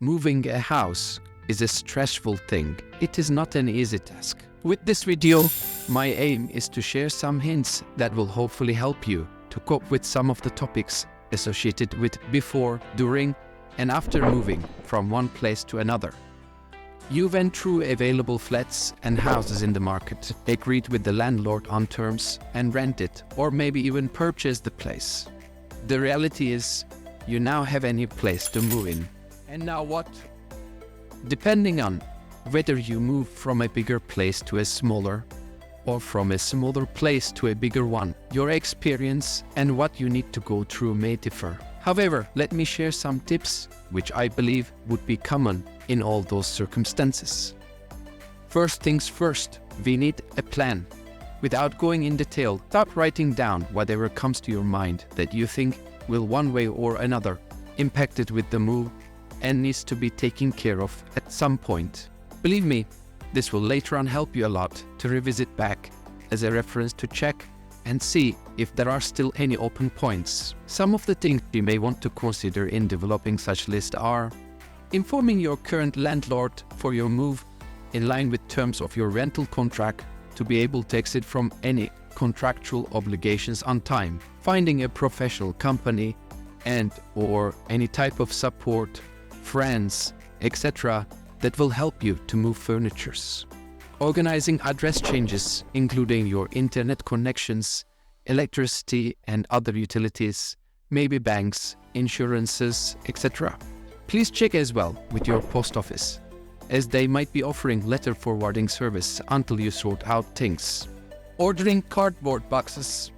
Moving a house is a stressful thing. It is not an easy task. With this video, my aim is to share some hints that will hopefully help you to cope with some of the topics associated with before, during, and after moving from one place to another. You went through available flats and houses in the market, agreed with the landlord on terms and rented, or maybe even purchased the place. The reality is, you now have a new place to move in. And now what? Depending on whether you move from a bigger place to a smaller, or from a smaller place to a bigger one, your experience and what you need to go through may differ. However, let me share some tips which I believe would be common in all those circumstances. First things first, we need a plan. Without going in detail, start writing down whatever comes to your mind that you think will one way or another impacted with the move and needs to be taken care of at some point. Believe me, this will later on help you a lot to revisit back as a reference to check and see if there are still any open points. Some of the things you may want to consider in developing such list are informing your current landlord for your move in line with terms of your rental contract to be able to exit from any contractual obligations on time, finding a professional company and/or any type of support, friends, etc. that will help you to move furnitures. Organizing address changes, including your internet connections, electricity and other utilities, maybe banks, insurances, etc. Please check as well with your post office, as they might be offering letter forwarding service until you sort out things. Ordering cardboard boxes.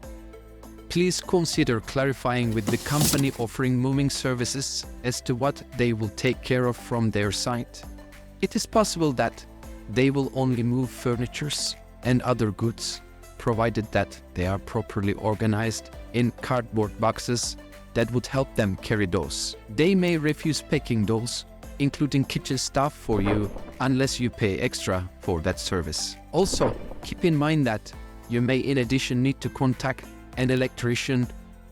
Please consider clarifying with the company offering moving services as to what they will take care of from their side. It is possible that they will only move furnitures and other goods, provided that they are properly organized in cardboard boxes that would help them carry those. They may refuse packing those, including kitchen stuff for you, unless you pay extra for that service. Also, keep in mind that you may in addition need to contact an electrician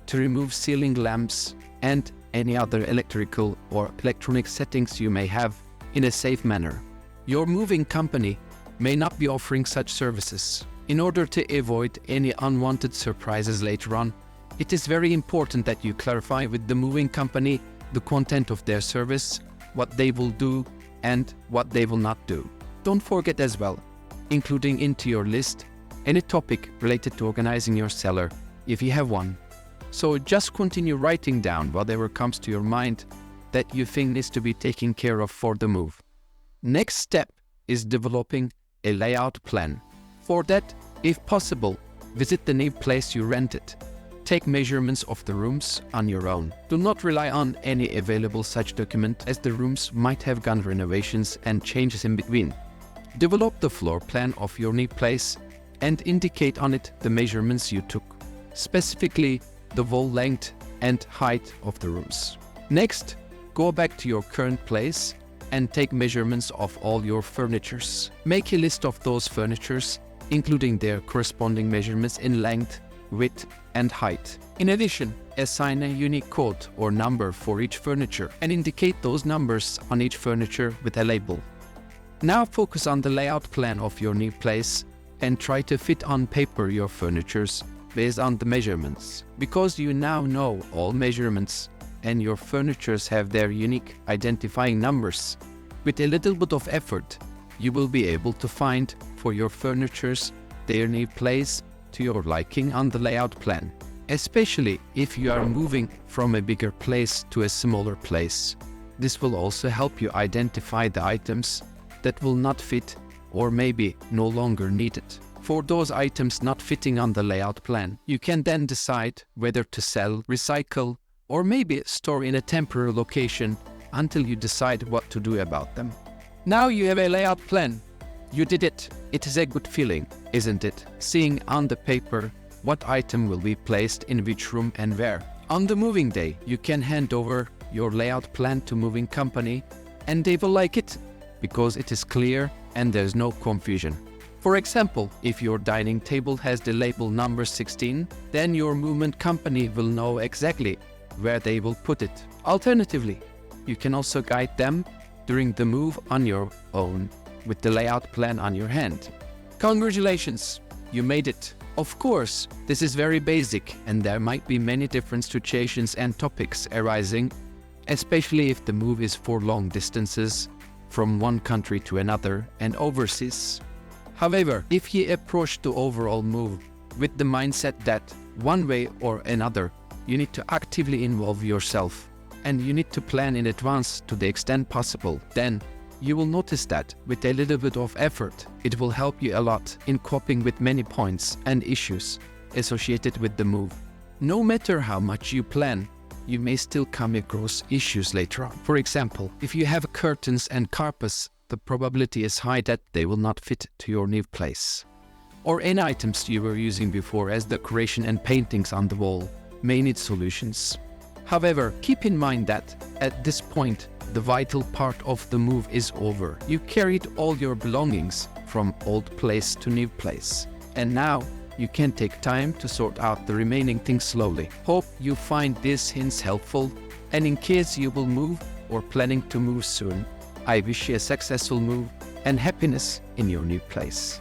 to remove ceiling lamps and any other electrical or electronic settings you may have in a safe manner. Your moving company may not be offering such services. In order to avoid any unwanted surprises later on, it is very important that you clarify with the moving company the content of their service, what they will do and what they will not do. Don't forget as well, including into your list any topic related to organizing your cellar, if you have one. So just continue writing down whatever comes to your mind that you think needs to be taken care of for the move. Next step is developing a layout plan. For that, if possible, visit the new place you rented. Take measurements of the rooms on your own. Do not rely on any available such document, as the rooms might have gone renovations and changes in between. Develop the floor plan of your new place and indicate on it the measurements you took, specifically the wall length and height of the rooms. Next, go back to your current place and take measurements of all your furnitures. Make a list of those furnitures, including their corresponding measurements in length, width, and height. In addition, assign a unique code or number for each furniture and indicate those numbers on each furniture with a label. Now focus on the layout plan of your new place and try to fit on paper your furnitures based on the measurements. Because you now know all measurements and your furnitures have their unique identifying numbers, with a little bit of effort, you will be able to find for your furnitures their new place to your liking on the layout plan, especially if you are moving from a bigger place to a smaller place. This will also help you identify the items that will not fit or maybe no longer needed. For those items not fitting on the layout plan, you can then decide whether to sell, recycle, or maybe store in a temporary location until you decide what to do about them. Now you have a layout plan. You did it. It is a good feeling, isn't it? Seeing on the paper what item will be placed in which room and where. On the moving day, you can hand over your layout plan to moving company and they will like it because it is clear and there's no confusion. For example, if your dining table has the label number 16, then your movement company will know exactly where they will put it. Alternatively, you can also guide them during the move on your own with the layout plan on your hand. Congratulations, you made it. Of course, this is very basic and there might be many different situations and topics arising, especially if the move is for long distances from one country to another and overseas. However, if you approach the overall move with the mindset that one way or another, you need to actively involve yourself and you need to plan in advance to the extent possible, then you will notice that with a little bit of effort, it will help you a lot in coping with many points and issues associated with the move. No matter how much you plan, you may still come across issues later on. For example, if you have curtains and carpets, the probability is high that they will not fit to your new place. Or any items you were using before as decoration and paintings on the wall may need solutions. However, keep in mind that at this point, the vital part of the move is over. You carried all your belongings from old place to new place. And now you can take time to sort out the remaining things slowly. Hope you find these hints helpful. And in case you will move or planning to move soon, I wish you a successful move and happiness in your new place.